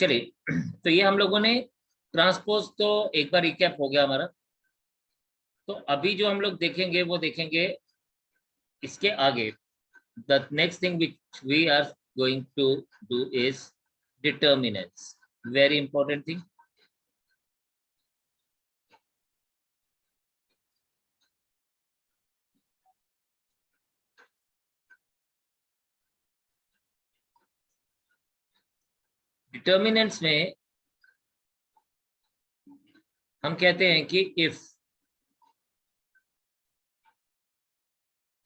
चलिए, तो ये हम लोगों ने ट्रांसपोज तो एक बार रिकैप हो गया हमारा। तो अभी जो हम लोग देखेंगे वो देखेंगे इसके आगे। The next thing which we are going to do is determinants, very important thing. Determinants में हम कहते हैं कि if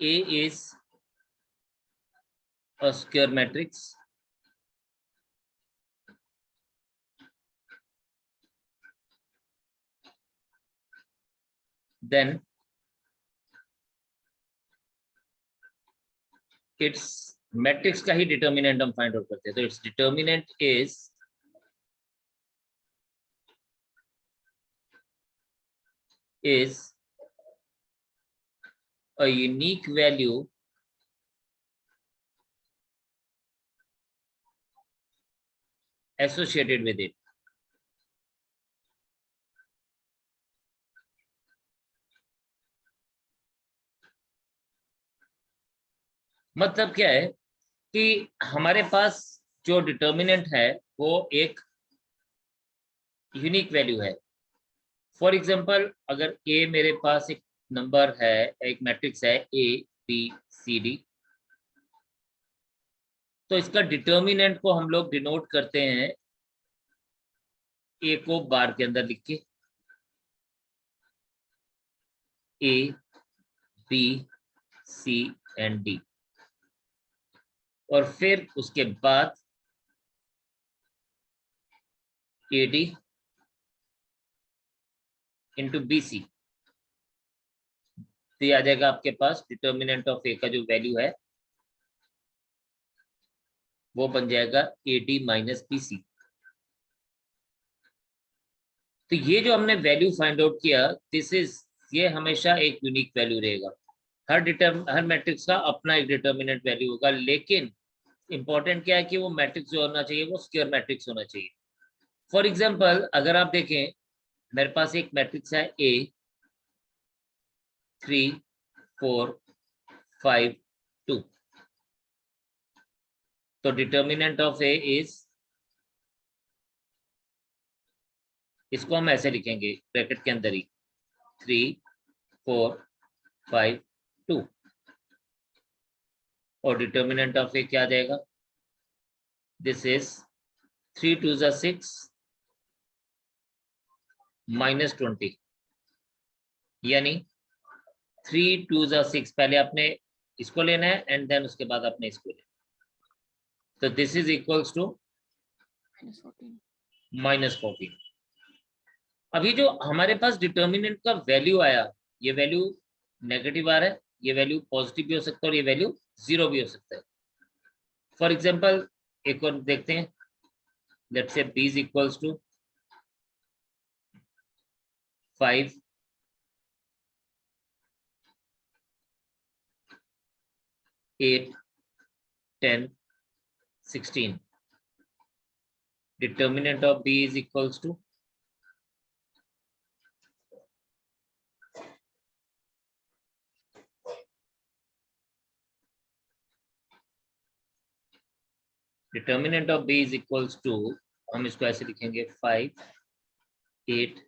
A is a square matrix, then its matrix का ही डिटर्मिनेंट हम फाइंड आउट करते हैं। तो it's determinant is a unique value associated with it। मतलब क्या है कि हमारे पास जो डिटर्मिनेंट है वो एक यूनिक वैल्यू है। फॉर एग्जांपल, अगर ए मेरे पास एक नंबर है, एक मैट्रिक्स है ए बी सी डी, तो इसका डिटर्मिनेंट को हम लोग डिनोट करते हैं ए को बार के अंदर लिख के, A B C and D, और फिर उसके बाद A D into B C, तो ये आ जाएगा आपके पास डिटर्मिनेंट ऑफ ए का जो वैल्यू है वो बन जाएगा A D minus B C. तो ये जो हमने वैल्यू फाइंड आउट किया, ये हमेशा एक यूनिक वैल्यू रहेगा। हर मैट्रिक्स का अपना एक डिटर्मिनेंट वैल्यू होगा, लेकिन इंपॉर्टेंट क्या है कि वो मैट्रिक्स जो होना चाहिए वो स्क्वायर मैट्रिक्स होना चाहिए। फॉर एग्जांपल, अगर आप देखें मेरे पास एक मैट्रिक्स है ए 3 4 5 2, तो डिटर्मिनेंट ऑफ ए इज, इसको हम ऐसे लिखेंगे ब्रैकेट के अंदर ही 3 4 5 2, और डिटर्मिनेंट ऑफ ए क्या आ जाएगा, दिस इज 3 2 6 माइनस 20, यानी 3 2 6, पहले आपने इसको लेना है एंड देन उसके बाद आपने इसको लेना है। तो दिस इज इक्वल्स टू -14। अभी जो हमारे पास डिटर्मिनेंट का वैल्यू आया, ये वैल्यू नेगेटिव आ रहा है, ये वैल्यू पॉजिटिव भी हो सकता है और ये वैल्यू 0 भी हो सकता है। फॉर एग्जांपल एक और देखते हैं, let's say b is equals to 5 8 10 16, determinant of b is equals to हम इसको ऐसे लिखेंगे 5 8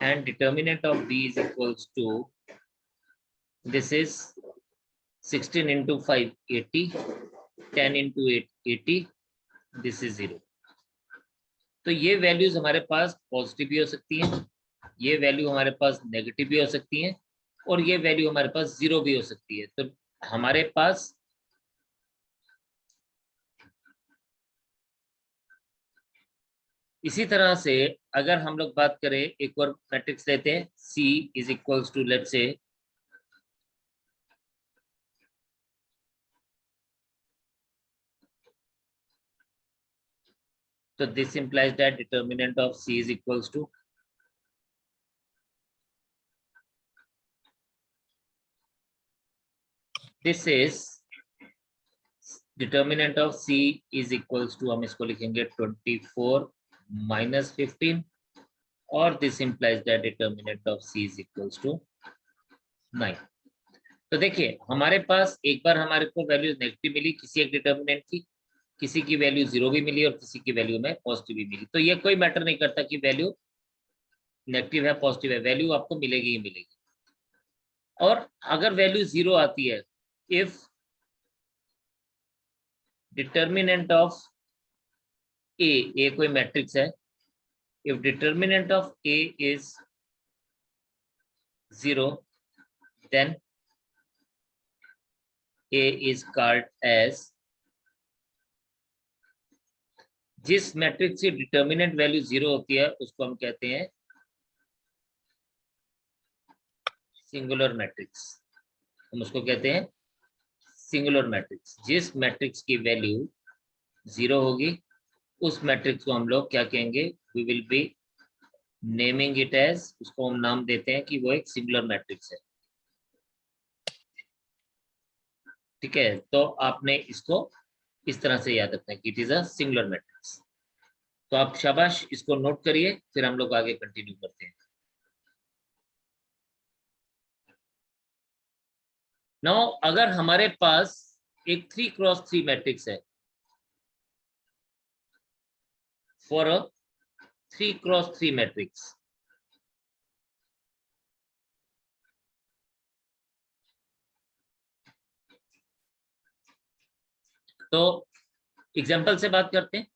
and determinant of b is equals to, this is 16 into 5 80, 10 into 8 80, this is 0। तो ये वैल्यूज हमारे पास पॉजिटिव भी हो सकती हैं, ये वैल्यू हमारे पास नेगेटिव भी हो सकती हैं, और ये वैल्यू हमारे पास 0 भी हो सकती है। तो हमारे पास इसी तरह से अगर हम लोग बात करें, एक और मैट्रिक्स लेते हैं C is equals to, let's say तो this implies that determinant of C is equals to, this is determinant of C is equals to, हम इसको लिखेंगे 24 माइनस 15, और this implies that determinant of C is equals to 9। तो देखिए हमारे पास एक बार हमारे को वैल्यू नेगेटिव मिली किसी एक डिटर्मिनेंट की, किसी की वैल्यू 0 भी मिली और किसी की वैल्यू में पॉजिटिव भी मिली। तो ये कोई मैटर नहीं करता कि वैल्यू नेगेटिव है पॉजिटिव है, वैल्यू आपको मिलेगी ही मिलेगी। और अगर वैल्यू 0 आती है, इफ डिटर्मिनेंट ऑफ ए कोई मैट्रिक्स है, if determinant of A is 0, then A is called as, जिस मैट्रिक्स की डिटर्मिनेंट वैल्यू 0 होती है उसको हम कहते हैं सिंगुलर मैट्रिक्स। हम उसको कहते हैं सिंगुलर मैट्रिक्स। जिस मैट्रिक्स की वैल्यू 0 होगी उस मैट्रिक्स को हम लोग क्या कहेंगे, we will be naming it as, उसको हम नाम देते हैं कि वो एक सिंगुलर मैट्रिक्स है। ठीक है, तो आपने इसको इस तरह से याद रखना है कि it is a singular matrix. तो आप शाबाश इसको नोट करिए, फिर हम लोग आगे कंटिन्यू करते हैं। नाउ अगर हमारे पास एक 3x3 मैट्रिक्स है, फॉर अ 3x3 मैट्रिक्स, तो एग्जांपल से बात करते हैं।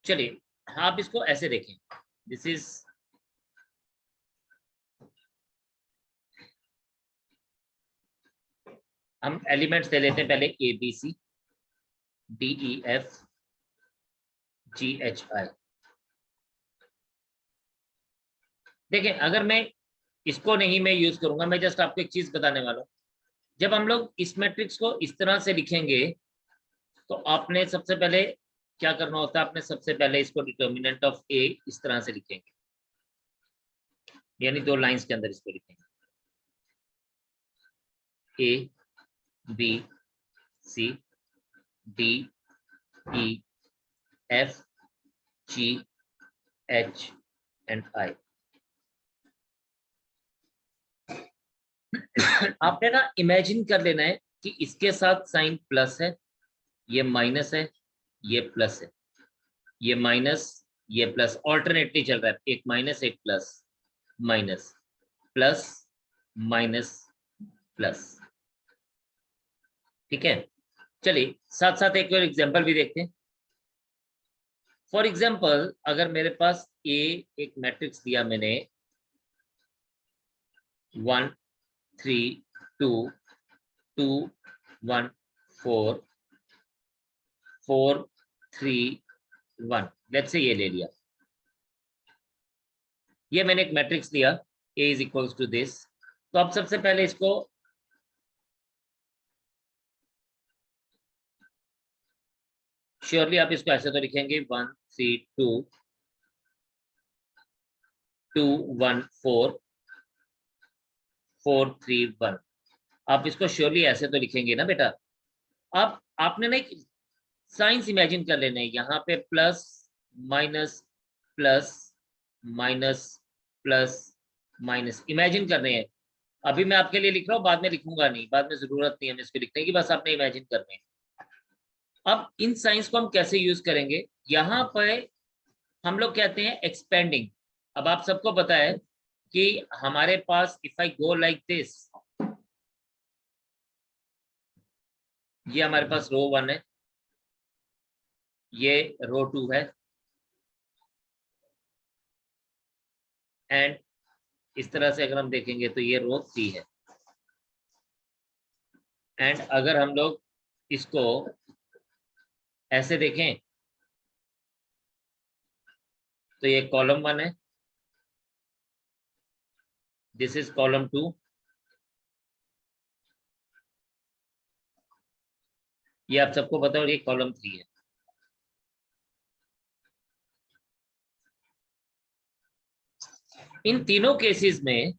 चलिए आप इसको ऐसे देखें, दिस इज हम एलिमेंट्स दे लेते हैं पहले, A B C D E F G H I. देखें अगर मैं इसको नहीं मैं यूज करूंगा, मैं जस्ट आपको एक चीज बताने वाला हूं। जब हम लोग इस मैट्रिक्स को इस तरह से लिखेंगे तो आपने सबसे पहले क्या करना होता है, आपने सबसे पहले इसको डिटर्मिनेंट ऑफ ए इस तरह से लिखेंगे, यानी 2 लाइंस के अंदर इसको लिखेंगे, A B C D E F G H and I. आपने ना इमेजिन कर लेना है कि इसके साथ साइन प्लस है, ये माइनस है, ये प्लस है, ये माइनस ये प्लस, ऑल्टरनेटली चल रहा है, एक माइनस एक plus, minus plus minus plus. ठीक है, चलिए साथ साथ एक और एग्जांपल भी देखते हैं। फॉर एग्जांपल अगर मेरे पास ए एक मैट्रिक्स दिया मैंने 1 3 2 2 1 4 4 3 1, लेट्स से ये ले लिया, ये मैंने एक मैट्रिक्स लिया A is equals to this. तो अब सबसे पहले इसको श्योरली आप इसको ऐसे तो लिखेंगे 1 3 2 2 1 4 4 3 1, आप इसको श्योरली ऐसे तो लिखेंगे ना बेटा। अब आपने ना एक साइंस इमेजिन कर लेना है, यहाँ पे plus minus plus minus plus minus imagine कर रहे हैं। अभी मैं आपके लिए लिख रहा हूँ, बाद में लिखूंगा नहीं, बाद में जरूरत नहीं है मैं इसको लिखने की, बस आपने इमेजिन करने हैं। अब इन साइंस को हम कैसे यूज करेंगे, यहाँ पे हम लोग कहते हैं एक्सपेंडिंग। अब आप सबको पता है कि हमारे पास if I go like this, ये हमारे पास रो 1 है, ये रो 2 है, एंड इस तरह से अगर हम देखेंगे तो ये रो 3 है। एंड अगर हम लोग इसको ऐसे देखें तो ये कॉलम 1 है, दिस इज कॉलम 2, ये आप सबको पता है, और ये कॉलम 3 है। इन तीनों केसेस में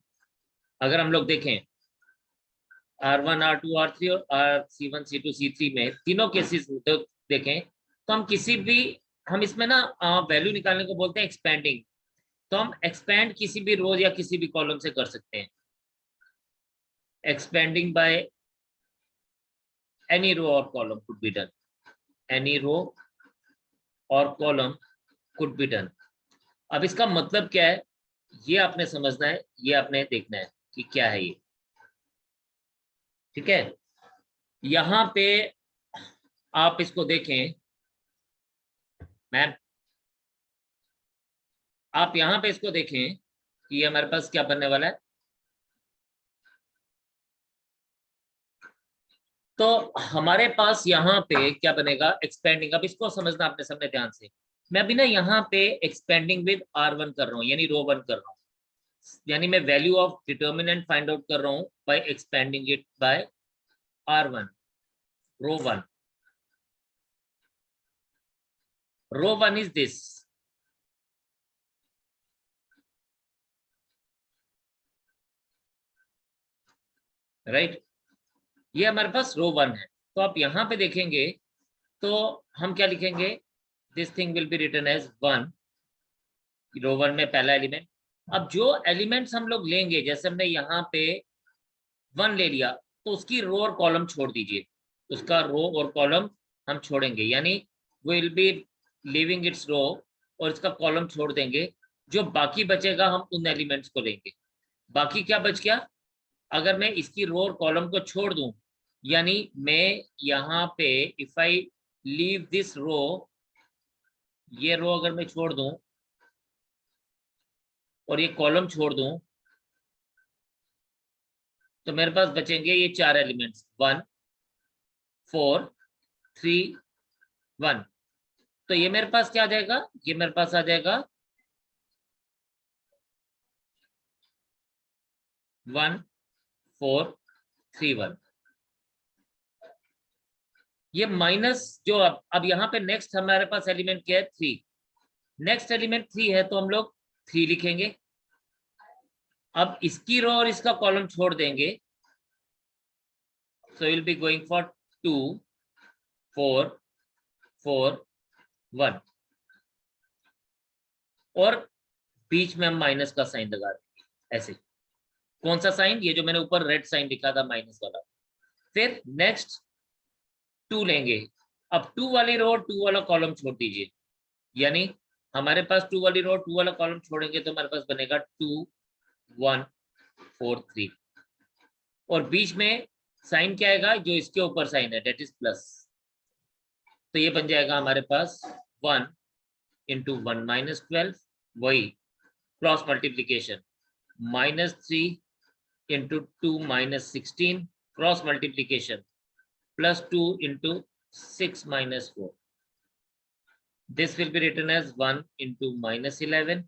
अगर हम लोग देखें, R1 R2 R3 और C1 C2 C3 में तीनों केसेस तो देखें तो हम इसमें ना वैल्यू निकालने को बोलते हैं एक्सपेंडिंग। तो हम एक्सपेंड किसी भी रो या किसी भी कॉलम से कर सकते हैं, एक्सपेंडिंग बाय एनी रो और column could be done, any row और कॉलम कुड बी डन। अब इसका मतलब क्या है ये आपने समझना है, ये आपने देखना है कि क्या है ये। ठीक है, यहां पे आप इसको देखें मैम, आप यहां पे इसको देखें कि ये हमारे पास क्या बनने वाला है। तो हमारे पास यहाँ पे क्या बनेगा, एक्सपेंडिंग। अब इसको समझना आपने सबने ध्यान से। मैं अभी ना यहाँ पे एक्सपेंडिंग विद R1 कर रहा हूँ, यानी रो 1 कर रहा हूँ, यानी मैं value of determinant find out कर रहा हूँ by expanding it by R1, row 1। Row 1 is this, right, ये हमारे पास रो 1 है। तो आप यहाँ पे देखेंगे तो हम क्या लिखेंगे, this thing will be written as 1, row 1 में पहला एलिमेंट। अब जो एलिमेंट्स हम लोग लेंगे, जैसे हमने यहाँ पे 1 ले लिया, तो उसकी रो और कॉलम छोड़ दीजिए, उसका रो और कॉलम हम छोड़ेंगे, यानी विल बी लिविंग इट्स रो और इसका कॉलम छोड़ देंगे। जो बाकी बचेगा हम उन एलिमेंट्स को लेंगे। बाकी क्या बच गया, अगर मैं इसकी रो और कॉलम को छोड़ दूं, यानी मैं यहाँ पे इफ आई लीव दिस रो, ये रो अगर मैं छोड़ दूं और ये कॉलम छोड़ दूं, तो मेरे पास बचेंगे ये 4 एलिमेंट्स, 1 4 3 1। तो ये मेरे पास क्या आ जाएगा, ये मेरे पास आ जाएगा 1 4 3 1। ये माइनस जो अब यहाँ पे नेक्स्ट हमारे पास एलिमेंट क्या है, 3। नेक्स्ट एलिमेंट 3 है तो हम लोग 3 लिखेंगे। अब इसकी रो और इसका कॉलम छोड़ देंगे, so you'll be going for 2 4 4 1 और बीच में हम माइनस का साइन लगा देंगे ऐसे। कौन सा साइन, ये जो मैंने ऊपर रेड साइन लिखा था माइनस वाला। फिर नेक्स्ट 2 लेंगे। अब 2 वाली रो 2 वाला कॉलम छोड़ दीजिए, यानी हमारे पास 2 वाली रो 2 वाला कॉलम छोड़ेंगे तो हमारे पास बनेगा 2 1 4 3 और बीच में साइन क्या आएगा, जो इसके ऊपर साइन है, डेट इज प्लस। तो ये बन जाएगा हमारे पास 1 इंटू 1 माइनस 12, वही cross multiplication, -3 into 2 minus 16 cross multiplication, +2 into 6 minus 4। This will be written as 1 into -11,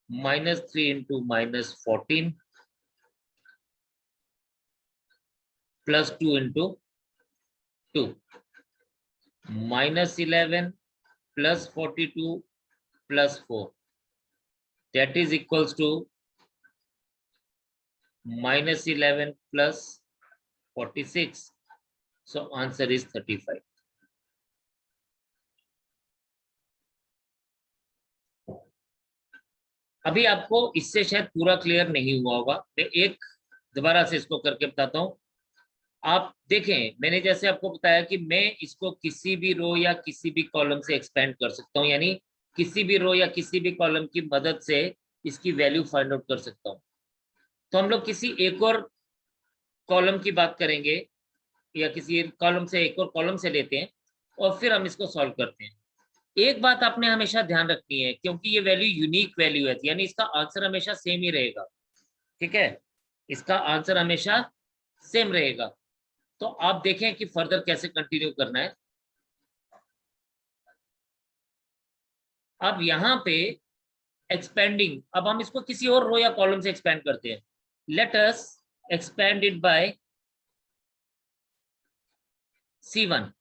-3 into -14, +2 into 2, -11 plus 42 plus 4, that is equals to -11 plus 46. So answer is 35. अभी आपको इससे शायद पूरा क्लियर नहीं हुआ होगा, मैं एक दोबारा से इसको करके बताता हूँ। आप देखें, मैंने जैसे आपको बताया कि मैं इसको किसी भी रो या किसी भी कॉलम से एक्सपेंड कर सकता हूँ, यानी किसी भी रो या किसी भी कॉलम की मदद से इसकी वैल्यू फाइंड आउट कर सकता हूँ। तो हम लोग किसी एक और कॉलम की बात करेंगे या किसी कॉलम से एक और कॉलम से लेते हैं और फिर हम इसको सॉल्व करते हैं। एक बात आपने हमेशा ध्यान रखनी है, क्योंकि ये वैल्यू यूनिक वैल्यू है, यानी इसका आंसर हमेशा सेम ही रहेगा। ठीक है, इसका आंसर हमेशा सेम रहेगा। तो आप देखें कि फर्दर कैसे कंटिन्यू करना है। अब यहाँ पे एक्सपेंडिंग, अब हम इसको किसी और रो या कॉलम से एक्सपेंड करते हैं। Let us expand it by C1,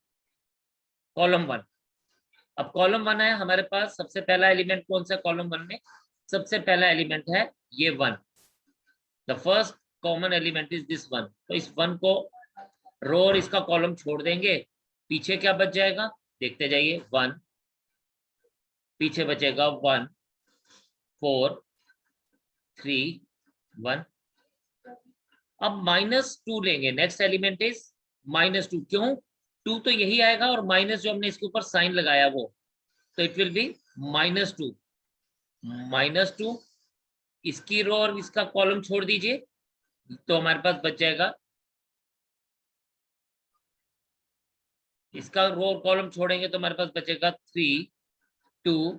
column 1। अब कॉलम 1 है हमारे पास, सबसे पहला एलिमेंट कौन सा कॉलम 1 में, सबसे पहला एलिमेंट है ये 1, the first common element is this one, तो इस वन को रो और इसका कॉलम छोड़ देंगे, पीछे क्या बच जाएगा देखते जाइए, 1, पीछे बचेगा 1 4 3 1। अब -2 लेंगे, नेक्स्ट एलिमेंट इज -2, क्यों 2 तो यही आएगा और माइनस जो हमने इसके ऊपर साइन लगाया वो, तो इट विल बी -2, -2 इसकी रो और इसका कॉलम छोड़ दीजिए, तो हमारे पास बच जाएगा, इसका रो और कॉलम छोड़ेंगे तो हमारे पास बचेगा 3 2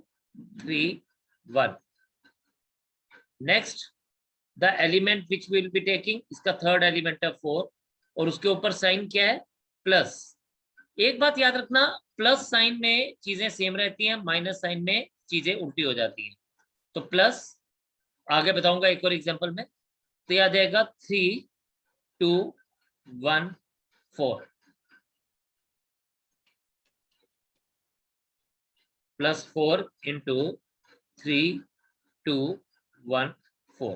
3 1। Next the element which will be taking, इसका थर्ड एलिमेंट है 4 और उसके ऊपर साइन क्या है प्लस। एक बात याद रखना, प्लस साइन में चीजें सेम रहती हैं, माइनस साइन में चीजें उल्टी हो जाती हैं, तो प्लस आगे बताऊंगा एक और एग्जांपल में, तो याद आएगा 3 2 1 4 plus 4 into 3 2 1 4।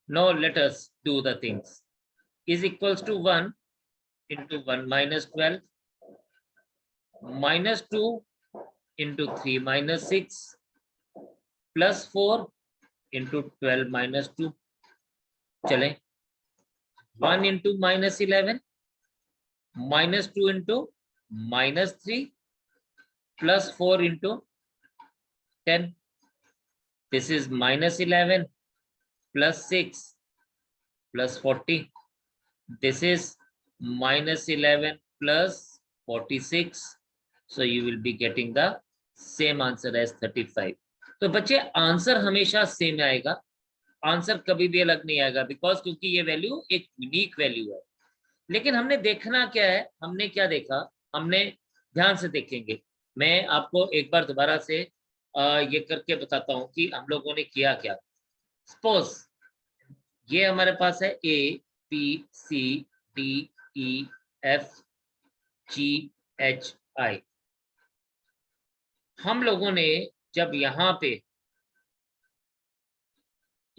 Now let us do the things. Is equals to 1 into 1 minus 12 minus 2 into 3 minus 6 plus 4 into 12 minus 2। चले 1 into minus 11 minus 2 into minus 3 plus 4 into 10। This is minus 11 plus 6 plus 40. This is minus 11 plus 46. So you will be getting the same answer as 35. तो बच्चे answer हमेशा same आएगा, answer कभी भी अलग नहीं आएगा, बिकॉज क्योंकि ये वैल्यू एक यूनिक वैल्यू है। लेकिन हमने देखना क्या है, हमने क्या देखा, हमने ध्यान से देखेंगे। मैं आपको एक बार दोबारा से ये करके बताता हूँ कि हम लोगों ने किया क्या। सपोज ये हमारे पास है A B C D E F G H I। हम लोगों ने जब यहाँ पे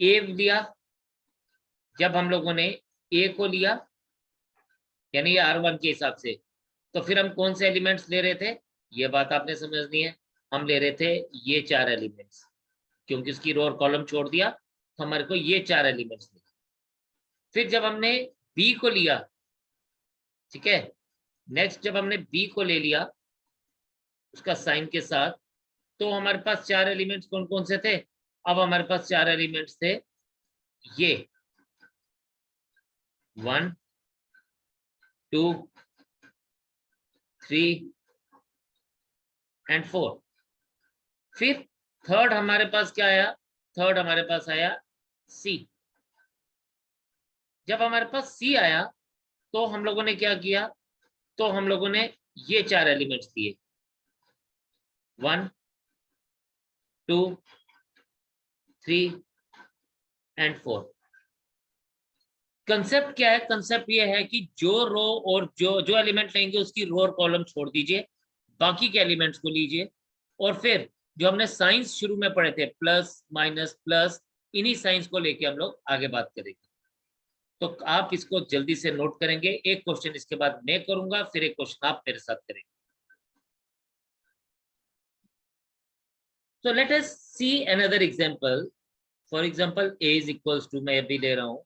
A लिया, जब हम लोगों ने A को लिया यानी ये R1 के हिसाब से, तो फिर हम कौन से एलिमेंट्स ले रहे थे, ये बात आपने समझनी है। हम ले रहे थे ये 4 एलिमेंट्स, क्योंकि इसकी रो और कॉलम छोड़ दिया तो हमारे को ये 4 एलिमेंट्स मिले। फिर जब हमने बी को लिया, ठीक है, नेक्स्ट जब हमने बी को ले लिया उसका साइन के साथ, तो हमारे पास 4 एलिमेंट्स कौन कौन से थे, अब हमारे पास 4 एलिमेंट्स थे ये 1 2 3 एंड 4। फिर थर्ड हमारे पास क्या आया, थर्ड हमारे पास आया सी। जब हमारे पास सी आया तो हम लोगों ने क्या किया, तो हम लोगों ने ये 4 एलिमेंट्स दिए 1 2 3 एंड 4। कंसेप्ट क्या है, कंसेप्ट ये है कि जो रो और जो एलिमेंट लेंगे उसकी रो और कॉलम छोड़ दीजिए, बाकी के एलिमेंट्स को लीजिए, और फिर जो हमने साइंस शुरू में पढ़े थे प्लस माइनस प्लस, इन्हीं साइंस को लेके हम लोग आगे बात करेंगे। तो आप इसको जल्दी से नोट करेंगे, एक क्वेश्चन इसके बाद मैं करूंगा, फिर एक क्वेश्चन आप मेरे साथ करेंगे। So let us see another example. For example, A is equals to, मैं अभी ले रहा हूं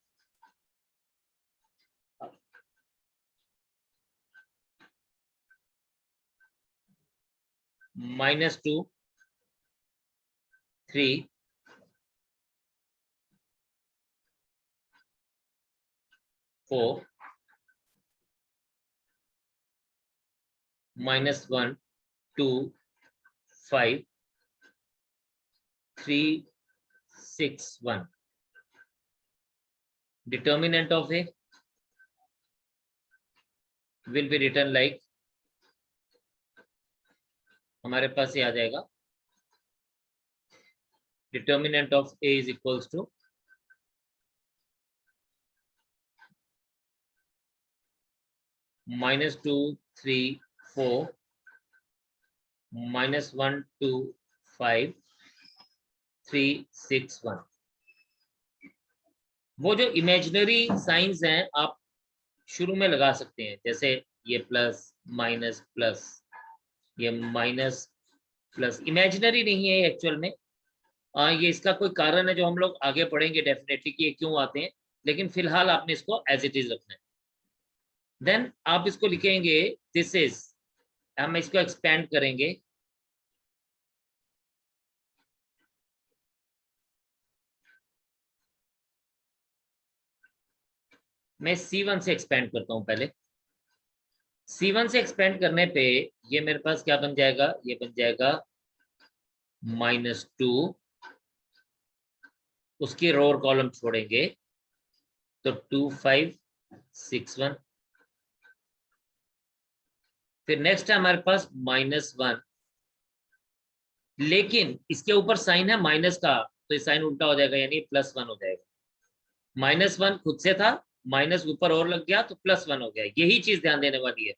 -2 3 4 -1 2 5 3 6 1। Determinant of A will be written like, हमारे पास ये आ जाएगा determinant of A is equals to -2 3 4 -1 2 5 3 6 1। वो जो इमेजिनरी साइंस हैं आप शुरू में लगा सकते हैं, जैसे ये प्लस माइनस प्लस, ये माइनस प्लस, इमेजिनरी नहीं है एक्चुअल में। ये इसका कोई कारण है जो हम लोग आगे पढ़ेंगे डेफिनेटली कि ये क्यों आते हैं, लेकिन फिलहाल आपने इसको एज इट इज रखना है। देन आप इसको लिखेंगे दिस इज, हम इसको एक्सपेंड करेंगे, मैं C1 से एक्सपेंड करता हूं पहले। C1 से एक्सपेंड करने पे ये मेरे पास क्या बन जाएगा, ये बन जाएगा -2, उसकी रो और कॉलम छोड़ेंगे तो 2 5 6 1। फिर नेक्स्ट है हमारे पास -1, लेकिन इसके ऊपर साइन है माइनस का, तो ये साइन उल्टा हो जाएगा यानी +1 हो जाएगा। -1 खुद से था, माइनस ऊपर और लग गया तो +1 हो गया, यही चीज ध्यान देने वाली है।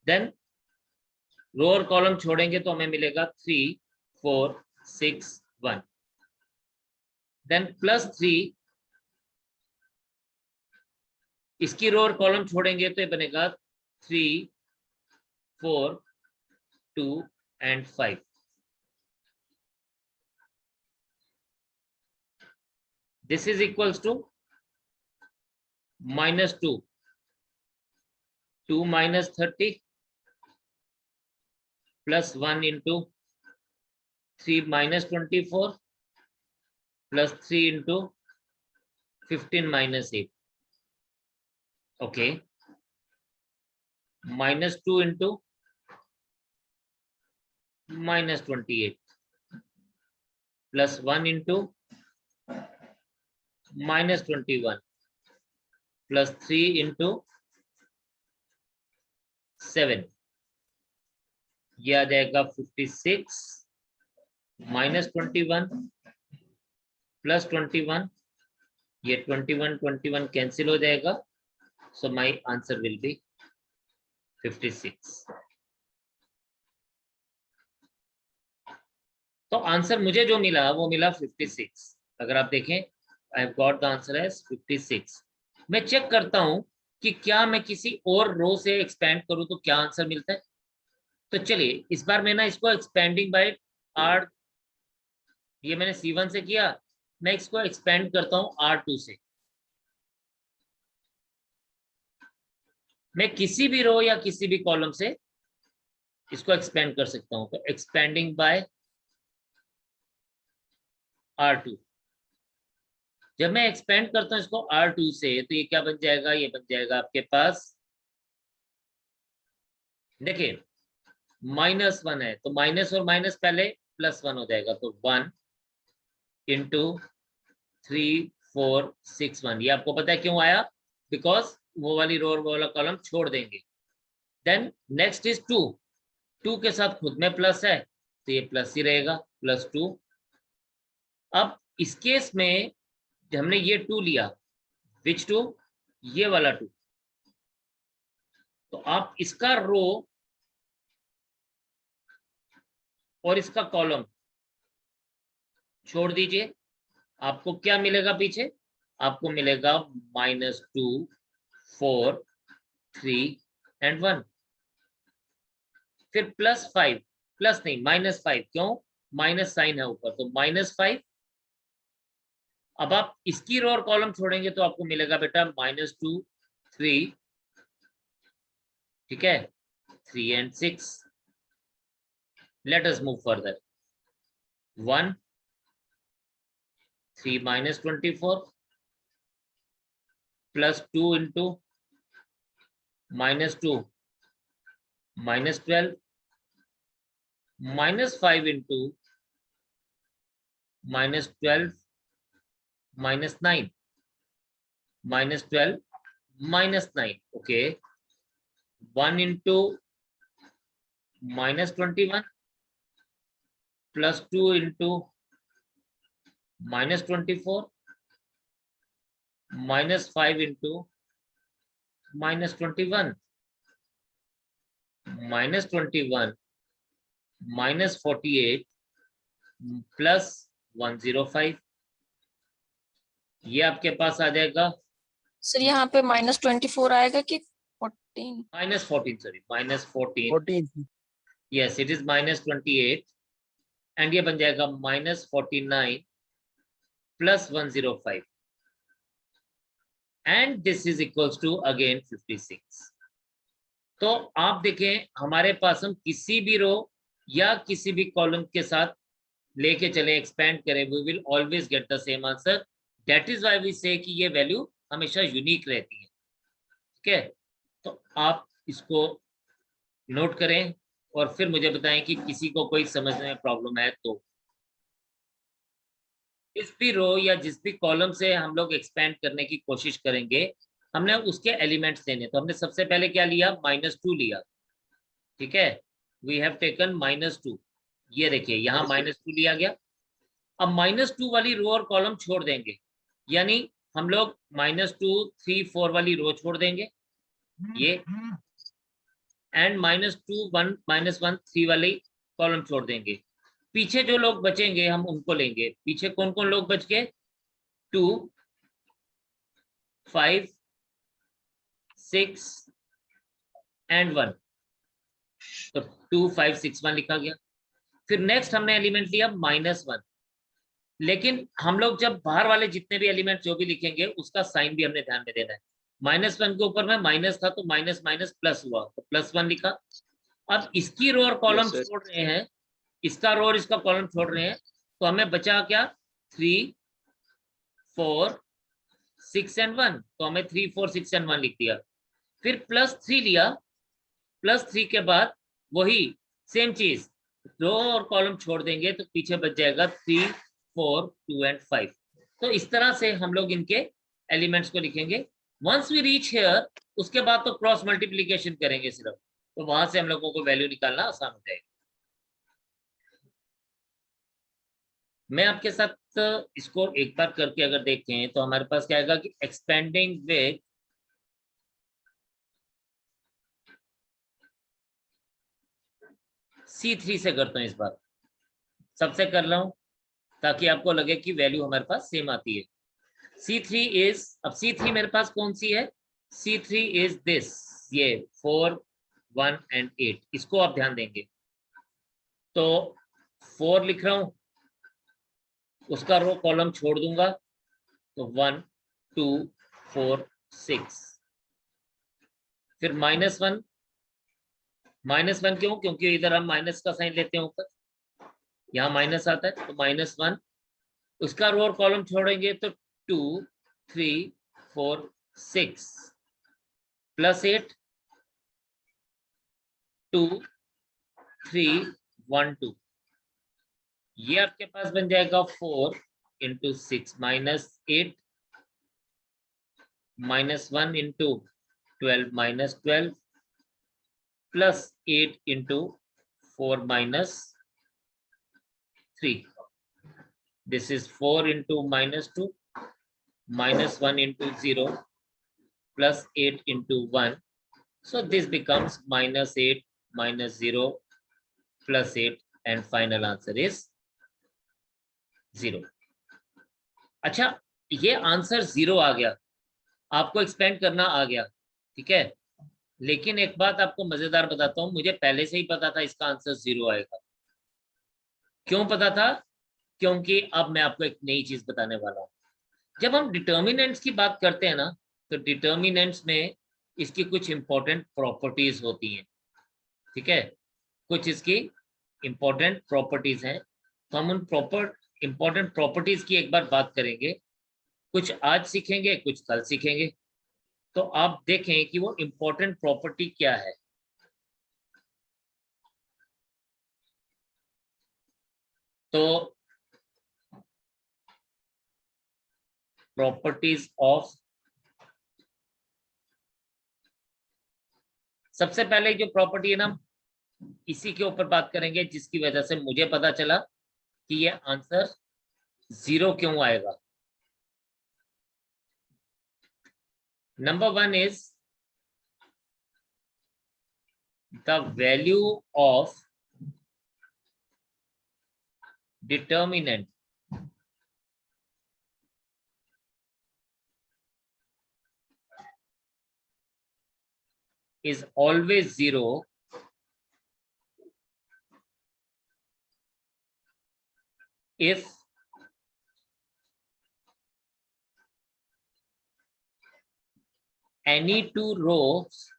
देन रो और कॉलम छोड़ेंगे तो हमें मिलेगा 3 4 6 1। देन +3, इसकी रो और कॉलम छोड़ेंगे तो ये बनेगा 3 4 2 and 5। This is equals to -2, 2 - 30 +1 into 3 - 24 +3 into 15 - 8, okay, -2 into -28 +1 into -21 +3 into 7, ये आ जाएगा 56 -21 +21, ये 21 कैंसिल हो जाएगा, so my answer will be 56। तो आंसर मुझे जो मिला वो मिला 56। अगर आप देखें I have got the answer as 56। मैं चेक करता हूं कि क्या मैं किसी और रो से एक्सपेंड करूं तो क्या आंसर मिलता है। तो चलिए इस बार मैं ना इसको एक्सपेंडिंग बाय आर, ये मैंने C1 से किया, मैं इसको एक्सपेंड करता हूं R2 से। मैं किसी भी रो या किसी भी कॉलम से इसको एक्सपेंड कर सकता हूं, तो एक्सपेंडिंग बाय R2। जब मैं एक्सपेंड करता हूं इसको R2 से तो ये क्या बन जाएगा, ये बन जाएगा आपके पास, देखिए -1 है तो माइनस और माइनस पहले +1 हो जाएगा, तो 1 इंटू 3 4 6 1। ये आपको पता है क्यों आया, बिकॉज वो वाली रो और वो वाला कॉलम छोड़ देंगे। देन नेक्स्ट इज 2, 2 के साथ खुद में प्लस है तो ये प्लस ही रहेगा, +2। अब इस केस में हमने ये 2 लिया, विच 2, ये वाला 2, तो आप इसका रो और इसका कॉलम छोड़ दीजिए, आपको क्या मिलेगा पीछे, आपको मिलेगा -2 4 3 एंड 1। फिर +5, प्लस नहीं -5, क्यों, माइनस साइन है ऊपर तो -5। अब आप इसकी रो और कॉलम छोड़ेंगे तो आपको मिलेगा बेटा -2 3, ठीक है, 3 and 6। Let us move further, 1 3 - 24 +2 into -2 -12 -5 into -12 -9 -12 -9, okay, 1 into -21 +2 into -24 -5 into -21 -21 -48 +105, ये आपके पास आ जाएगा सर यहाँ पे -24 आएगा कि 14? -14, sorry -14, 14 yes it is -28 and ये बन जाएगा -49 + 105 and this is equals to again 56। तो आप देखें हमारे पास हम किसी भी रो या किसी भी कॉलम के साथ लेके चले, एक्सपेंड करें, we will always get the same answer. That is why we say कि ये वैल्यू हमेशा यूनिक रहती है। ठीक है, तो आप इसको नोट करें और फिर मुझे बताएं कि किसी को कोई समझने में प्रॉब्लम है तो। जिस भी रो या जिस भी कॉलम से हम लोग एक्सपेंड करने की कोशिश करेंगे, हमने उसके एलिमेंट्स लेने। तो हमने सबसे पहले क्या लिया, -2 लिया। ठीक है, वी हैव टेकन -2। ये देखिए यहाँ -2 लिया गया। अब -2 वाली रो और कॉलम छोड़ देंगे, यानी हम लोग -2, 3, 4 वाली रो छोड़ देंगे ये, एंड -2, 1, -1, 3 वाली कॉलम छोड़ देंगे। पीछे जो लोग बचेंगे हम उनको लेंगे। पीछे कौन कौन लोग बच गए, 2, 5, 6 एंड 1। तो 2, 5, 6, 1 लिखा गया। फिर नेक्स्ट हमने एलिमेंट लिया -1, लेकिन हम लोग जब बाहर वाले जितने भी एलिमेंट जो भी लिखेंगे उसका साइन भी हमने ध्यान में देना है। -1 के ऊपर में माइनस था तो माइनस माइनस प्लस हुआ तो +1 लिखा। अब इसकी रो और कॉलम छोड़ रहे हैं, इसका रो और इसका कॉलम छोड़ रहे हैं, तो हमें बचा क्या, 3, 4, 6 एंड 1। तो हमें 3, 4, 6 एंड 1 लिख दिया। फिर +3 लिया, +3 के बाद वही सेम चीज, रो और कॉलम छोड़ देंगे तो पीछे बच जाएगा 3, 4, 2 एंड 5। तो इस तरह से हम लोग इनके एलिमेंट्स को लिखेंगे। वंस वी रीच हियर, उसके बाद तो क्रॉस मल्टीप्लीकेशन करेंगे सिर्फ, तो वहां से हम लोगों को वैल्यू निकालना आसान हो जाएगा। मैं आपके साथ इसको एक बार करके अगर देखें तो हमारे पास क्या आएगा कि एक्सपेंडिंग विद C3 से करता हूं। इस बार सबसे कर रहा हूं ताकि आपको लगे कि वैल्यू हमारे पास सेम आती है। C3 इज, अब C3 मेरे पास कौन सी है, C3 इज दिस, ये 4, 1 एंड 8। इसको आप ध्यान देंगे तो 4 लिख रहा हूं, उसका रो कॉलम छोड़ दूंगा तो 1, 2, 4, 6। फिर -1, -1 क्यों, क्योंकि इधर हम माइनस का साइन लेते हैं ऊपर, यहाँ माइनस आता है तो -1। उसका रो और कॉलम छोड़ेंगे तो 2, 3, 4, 6 +8, 2, 3, 1, 2। ये आपके पास बन जाएगा 4 × 6 -8, -1 × 12 -12 +8 × 4 -3। This is 4 × -2 -1 × 0 +8 × 1. So this becomes -8 -0 +8 and final answer is 0. अच्छा, ये आंसर 0 आ गया, आपको एक्सपेंड करना आ गया, ठीक है। लेकिन एक बात आपको मजेदार बताता हूं, मुझे पहले से ही पता था इसका आंसर 0 आएगा। क्यों पता था, क्योंकि अब मैं आपको एक नई चीज बताने वाला हूं। जब हम डिटर्मिनेंट्स की बात करते हैं ना, तो डिटर्मिनेंट्स में इसकी कुछ इंपॉर्टेंट प्रॉपर्टीज होती हैं, ठीक है। कुछ इसकी इंपॉर्टेंट प्रॉपर्टीज हैं, तो हम उन इंपॉर्टेंट प्रॉपर्टीज की एक बार बात करेंगे। कुछ आज सीखेंगे, कुछ कल सीखेंगे। तो आप देखें कि वो इंपॉर्टेंट प्रॉपर्टी क्या है। तो प्रॉपर्टीज ऑफ, सबसे पहले जो प्रॉपर्टी है ना, इसी के ऊपर बात करेंगे, जिसकी वजह से मुझे पता चला कि ये आंसर 0 क्यों आएगा। Number 1 is the value of determinant is always 0 if any two rows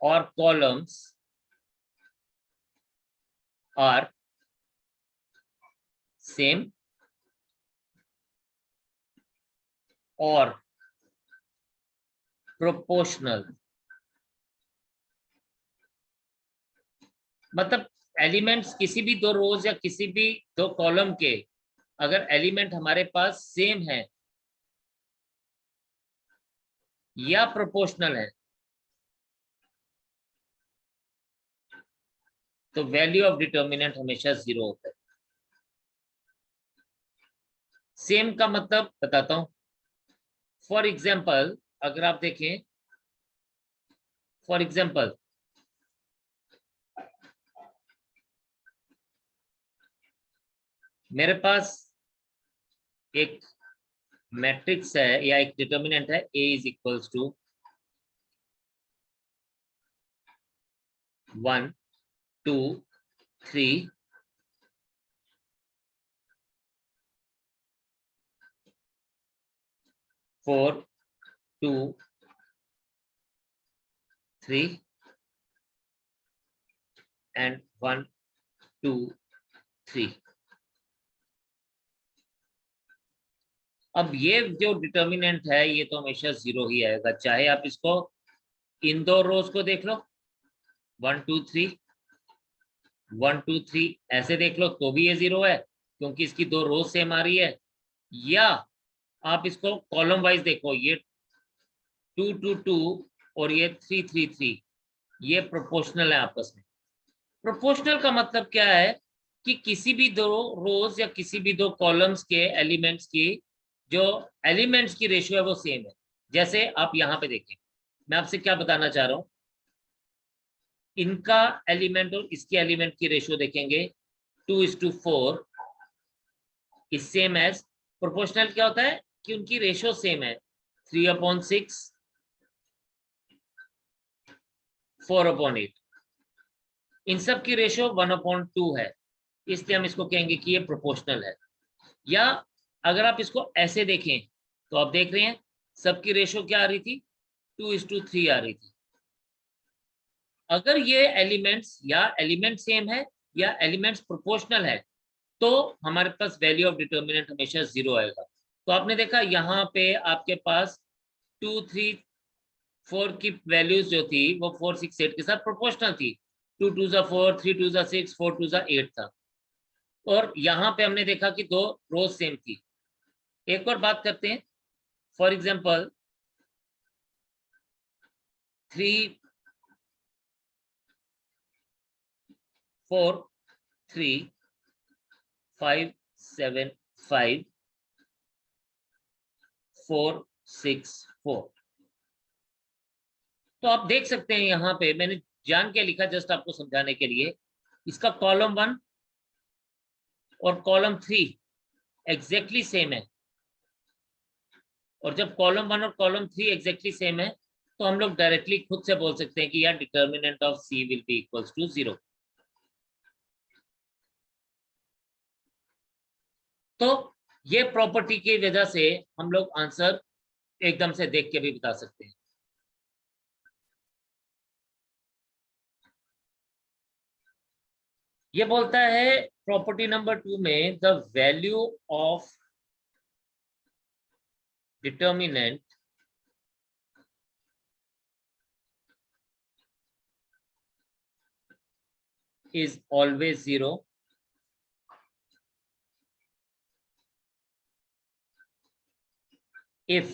or columns are same or proportional. मतलब एलिमेंट्स किसी भी दो रोज या किसी भी दो कॉलम के अगर एलिमेंट हमारे पास सेम है या प्रोपोर्शनल है तो वैल्यू ऑफ डिटर्मिनेंट हमेशा 0 होता है। सेम का मतलब बताता हूं। फॉर एग्जाम्पल अगर आप देखें, फॉर एग्जाम्पल मेरे पास एक मैट्रिक्स है या एक डिटर्मिनेंट है A is equals to 1 2 3 4 2 3 and 1 2 3। अब ये जो डिटर्मिनेंट है ये तो हमेशा 0 ही आएगा, चाहे आप इसको इन दो रोज को देख लो 1 2 3 1 2 3 ऐसे देख लो तो भी ये 0 है क्योंकि इसकी दो रोज सेम आ रही है, या आप इसको कॉलम वाइज देखो ये 2 2 2 और ये 3 3 3 ये प्रोपोर्शनल है आपस में। प्रोपोर्शनल का मतलब क्या है कि किसी भी दो रोज या किसी भी दो कॉलम्स के एलिमेंट्स की जो एलिमेंट्स की रेशियो है वो सेम है। जैसे आप यहाँ पे देखें, मैं आपसे क्या बताना चाह रहा हूं, इनका एलिमेंट और इसके एलिमेंट की रेशियो देखेंगे 2:4 इज सेम एज। प्रोपोर्शनल क्या होता है कि उनकी रेशियो सेम है 3/6 4/8, इन सब की रेशियो 1/2 है, इसलिए हम इसको कहेंगे कि ये प्रोपोर्शनल है। या अगर आप इसको ऐसे देखें तो आप देख रहे हैं सबकी रेशियो क्या आ रही थी 2:3 आ रही थी। अगर ये एलिमेंट्स या एलिमेंट सेम है या एलिमेंट्स प्रोपोर्शनल है तो हमारे पास वैल्यू ऑफ डिटर्मिनेंट हमेशा 0 आएगा। तो आपने देखा यहाँ पे आपके पास 2 3 4 की वैल्यूज जो थी वो 4 6 8 के साथ प्रोपोर्शनल थी। 2 2 4 3 2 6 4 2 8 था, और यहाँ पे हमने देखा कि दो रोज सेम थी। एक और बात करते हैं, फॉर एग्जाम्पल 3 4 3 5 7 5 4 6 4। तो आप देख सकते हैं यहाँ पे मैंने जान के लिखा जस्ट आपको समझाने के लिए, इसका कॉलम 1 और कॉलम 3 एग्जैक्टली सेम है, और जब कॉलम 1 और कॉलम 3 एग्जैक्टली सेम है तो हम लोग डायरेक्टली खुद से बोल सकते हैं कि यार determinant of C will be equals to 0। तो ये प्रॉपर्टी की वजह से हम लोग आंसर एकदम से देख के भी बता सकते हैं। ये बोलता है प्रॉपर्टी नंबर 2 में the value of determinant is always 0 if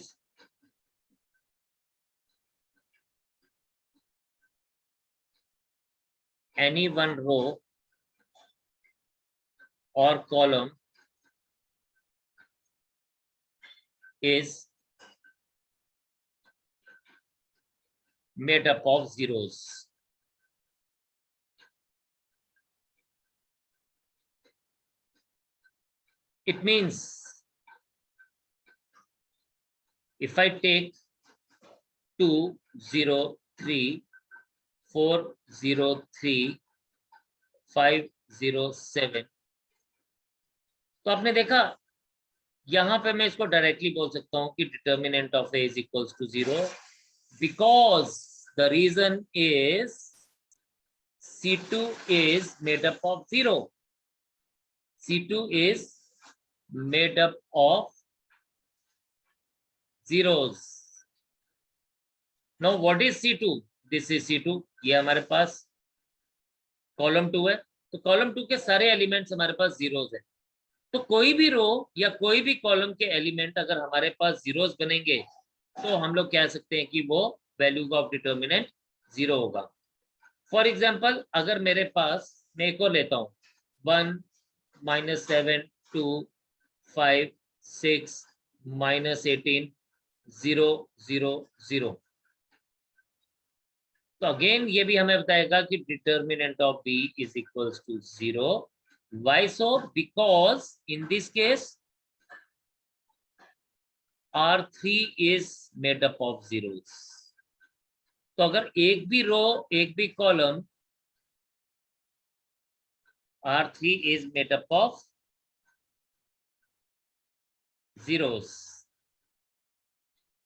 any one row or column is made up of zeros. It means If I take 2, 0, 3, 4, 0, 3, 5, 0, 7, तो आपने देखा यहां पे मैं इसको डायरेक्टली बोल सकता हूं कि determinant of A is equals to 0 because the reason is C2 is made up of 0. C2 is made up of zeros. Now what is C2? This is C2. ये हमारे पास कॉलम 2 है, तो कॉलम 2 के सारे एलिमेंट्स हमारे पास zeros है। तो कोई भी रो या कोई भी कॉलम के एलिमेंट अगर हमारे पास जीरोस बनेंगे तो हम लोग कह सकते हैं कि वो वैल्यू ऑफ डिटर्मिनेंट 0 होगा। फॉर एग्जाम्पल अगर मेरे पास, मैं एक और लेता हूं, 1, -7, 2, 5, 6, -18, 0, 0, 0, तो अगेन ये भी हमें बताएगा कि determinant of B is equals to 0। Why so? Because in this case R3 is made up of zeros. तो अगर एक भी रो एक भी column R3 is made up of zeros,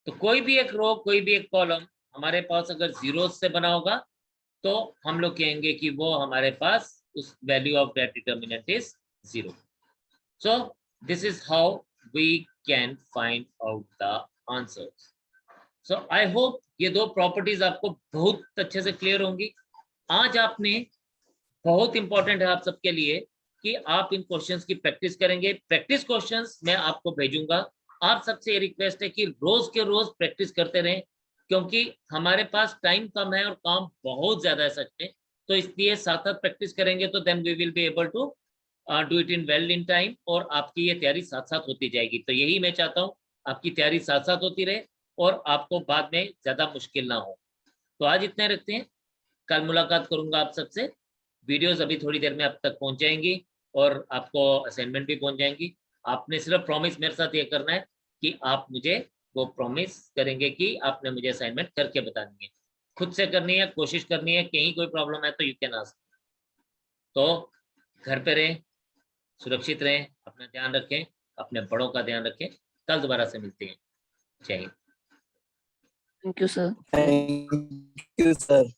तो कोई भी एक रो कोई भी एक कॉलम हमारे पास अगर जीरोस से बना होगा तो हम लोग कहेंगे कि वो हमारे पास उस value of that determinant is 0। So this is how we can find out the answers. So I hope ये दो प्रॉपर्टीज आपको बहुत अच्छे से क्लियर होंगी। आज आपने, बहुत इंपॉर्टेंट है आप सबके लिए कि आप इन क्वेश्चंस की प्रैक्टिस करेंगे। प्रैक्टिस क्वेश्चंस मैं आपको भेजूंगा। आप सबसे ये रिक्वेस्ट है कि रोज के रोज प्रैक्टिस करते रहें, क्योंकि हमारे पास टाइम कम है और काम बहुत ज्यादा है सच में। तो इसलिए साथ साथ प्रैक्टिस करेंगे तो then we will be able to do it in well in time, और आपकी ये तैयारी साथ साथ होती जाएगी। तो यही मैं चाहता हूँ, आपकी तैयारी साथ साथ होती रहे और आपको बाद में ज्यादा मुश्किल ना हो। तो आज इतने रखते हैं, कल मुलाकात करूंगा आप सबसे। वीडियोस अभी थोड़ी देर में आप तक पहुंच जाएंगी और आपको असाइनमेंट भी पहुंच जाएंगी। आपने सिर्फ प्रॉमिस मेरे साथ ये करना है कि आप मुझे वो प्रॉमिस करेंगे कि आपने मुझे असाइनमेंट करके बतानी है, खुद से करनी है, कोशिश करनी है। कहीं कोई प्रॉब्लम है तो यू कैन आस्क। तो घर पे रहें, सुरक्षित रहें, अपना ध्यान रखें, अपने बड़ों का ध्यान रखें। कल दोबारा से मिलते हैं। जय Hind. Thank you sir. Thank you sir.